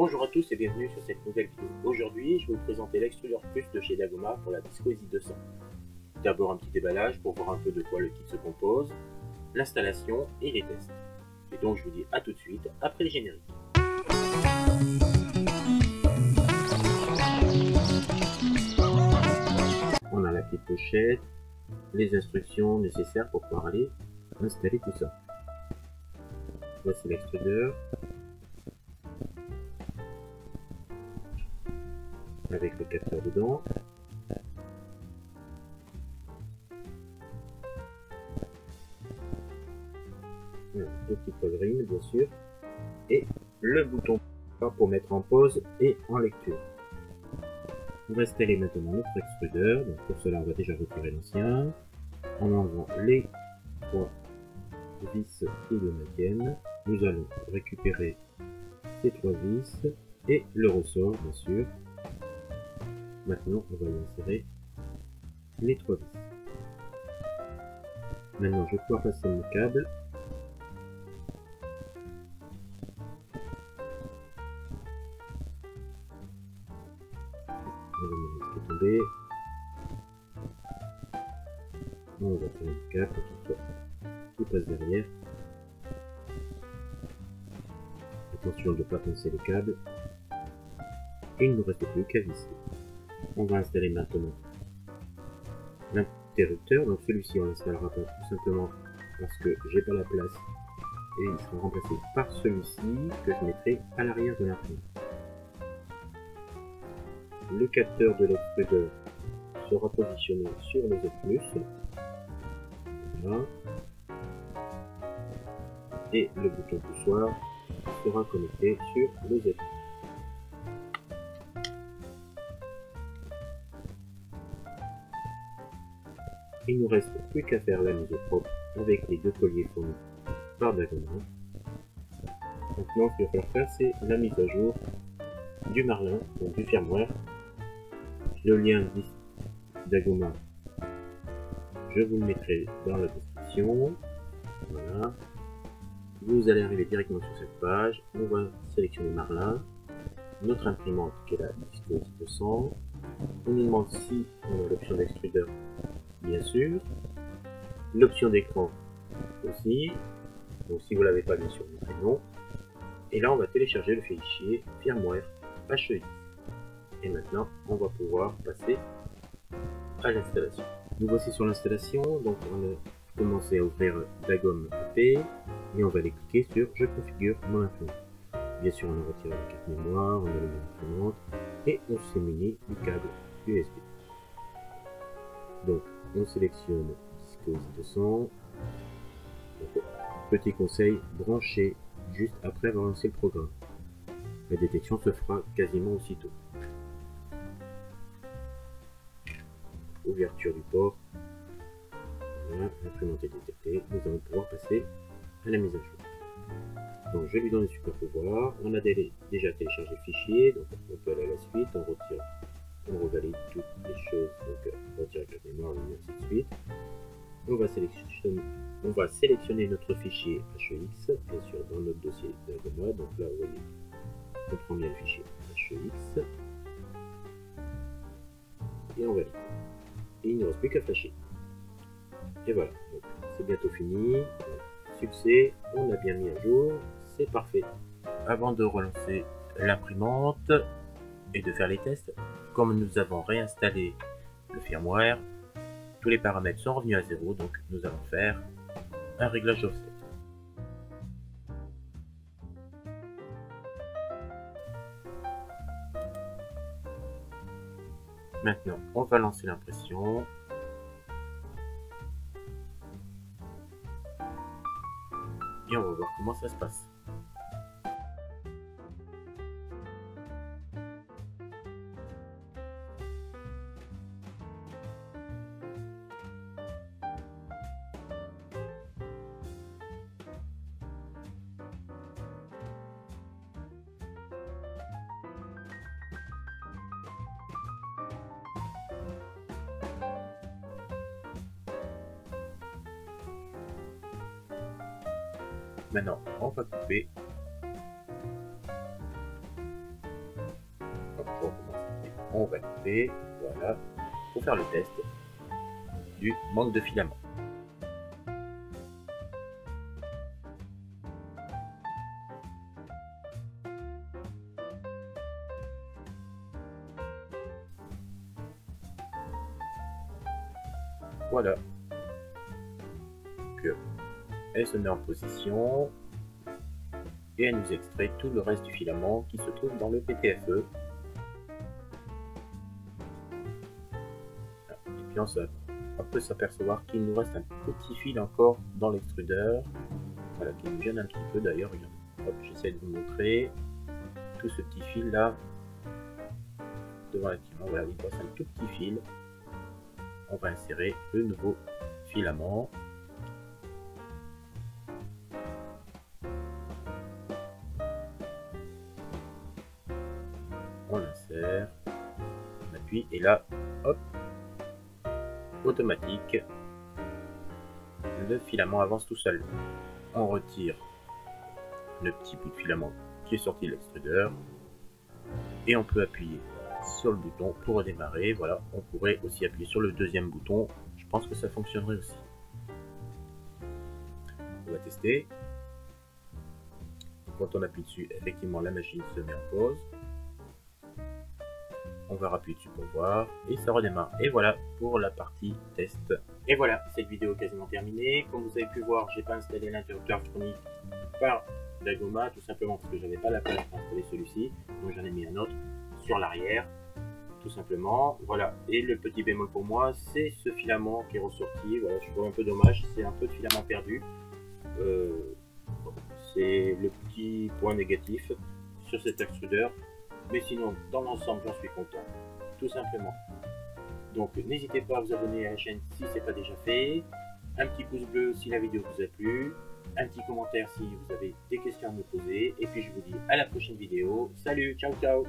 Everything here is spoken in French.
Bonjour à tous et bienvenue sur cette nouvelle vidéo. Aujourd'hui, je vais vous présenter l'extrudeur plus de chez Dagoma pour la Viscoeasy 200. D'abord un petit déballage pour voir un peu de quoi le kit se compose, l'installation et les tests. Et donc je vous dis à tout de suite après le générique. On a la petite pochette, les instructions nécessaires pour pouvoir aller installer tout ça. Voici l'extrudeur avec le capteur dedans. Le petit green bien sûr et le bouton pour mettre en pause et en lecture. On va installer maintenant notre extrudeur. Donc pour cela on va déjà retirer l'ancien en enlevant les trois vis qui le maintiennent. Nous allons récupérer ces trois vis et le ressort bien sûr. Maintenant on va y insérer les trois vis. Maintenant je vais pouvoir passer mon câble. On va me laisser tomber. On va faire le câble qui passe derrière. Attention de ne pas pincer les câbles. Et il ne nous reste plus qu'à visser. On va installer maintenant l'interrupteur. Donc celui-ci on l'installera pas tout simplement parce que j'ai pas la place. Et il sera remplacé par celui-ci que je mettrai à l'arrière de l'imprimante. Le capteur de l'extrudeur sera positionné sur le Z+. Voilà. Et le bouton poussoir sera connecté sur le Z+. Il ne nous reste plus qu'à faire la mise au propre avec les deux colliers fournis par Dagoma. Maintenant, ce qu'il va falloir faire, c'est la mise à jour du Marlin, donc du firmware. Le lien Dagoma, je vous le mettrai dans la description. Voilà. Vous allez arriver directement sur cette page. On va sélectionner Marlin, notre imprimante qui est la Viscoeasy 200. On nous demande si on a l'option d'extrudeur, bien sûr. L'option d'écran aussi. Donc si vous l'avez pas, bien sûr, vous mettez non. Et là, on va télécharger le fichier firmware HEX. Et maintenant, on va pouvoir passer à l'installation. Nous voici sur l'installation. Donc on a commencé à ouvrir Dagom P et on va aller cliquer sur Je configure mon imprimante. Bien sûr, on a retiré la carte mémoire, on a le l'imprimante et on s'est muni du câble USB. Donc on sélectionne Viscoeasy 200. Donc, petit conseil, branchez juste après avoir lancé le programme. La détection se fera quasiment aussitôt. Ouverture du port. Voilà, l'imprimante est détectée. Nous allons pouvoir passer à la mise à jour. Donc je lui donne le super pouvoir. On a déjà téléchargé le fichier, donc on peut aller à la suite. On retire, on revalide toutes les choses. Donc on retire la carte mémoire, et ainsi de suite. On va sélectionner notre fichier HEX, bien sûr dans notre dossier Dagoma. Donc là, vous voyez, on prend bien le fichier HEX et on valide. Et il ne reste plus qu'à flasher. Et voilà, c'est bientôt fini. Succès, on a bien mis à jour, c'est parfait. Avant de relancer l'imprimante et de faire les tests, comme nous avons réinstallé le firmware, tous les paramètres sont revenus à zéro, donc nous allons faire un réglage d'offset. Maintenant, on va lancer l'impression. Et on va voir comment ça se passe. Maintenant, on va couper on va couper, voilà, pour faire le test du manque de filament. Voilà. Donc, elle se met en position et elle nous extrait tout le reste du filament qui se trouve dans le PTFE. Et puis on peut s'apercevoir qu'il nous reste un petit fil encore dans l'extrudeur, voilà, qui nous gêne un petit peu d'ailleurs. J'essaie de vous montrer tout ce petit fil là devant l'activement. Voilà, il passe un tout petit fil. On va insérer le nouveau filament. On l'insère, on appuie et là, hop, automatique, le filament avance tout seul. On retire le petit bout de filament qui est sorti de l'extrudeur et on peut appuyer sur le bouton pour redémarrer. Voilà, on pourrait aussi appuyer sur le deuxième bouton, je pense que ça fonctionnerait aussi. On va tester. Quand on appuie dessus, effectivement la machine se met en pause. On va appuyer dessus pour voir et ça redémarre. Et voilà pour la partie test. Et voilà, cette vidéo est quasiment terminée. Comme vous avez pu voir, j'ai pas installé l'interrupteur Tronic par Dagoma, tout simplement parce que j'avais pas la place pour installer celui-ci. Donc j'en ai mis un autre sur l'arrière, tout simplement. Voilà. Et le petit bémol pour moi, c'est ce filament qui est ressorti. Voilà, je trouve un peu dommage. C'est un peu de filament perdu. C'est le petit point négatif sur cet extrudeur. Mais sinon, dans l'ensemble, j'en suis content, tout simplement. Donc, n'hésitez pas à vous abonner à la chaîne si ce n'est pas déjà fait. Un petit pouce bleu si la vidéo vous a plu. Un petit commentaire si vous avez des questions à me poser. Et puis, je vous dis à la prochaine vidéo. Salut, ciao, ciao!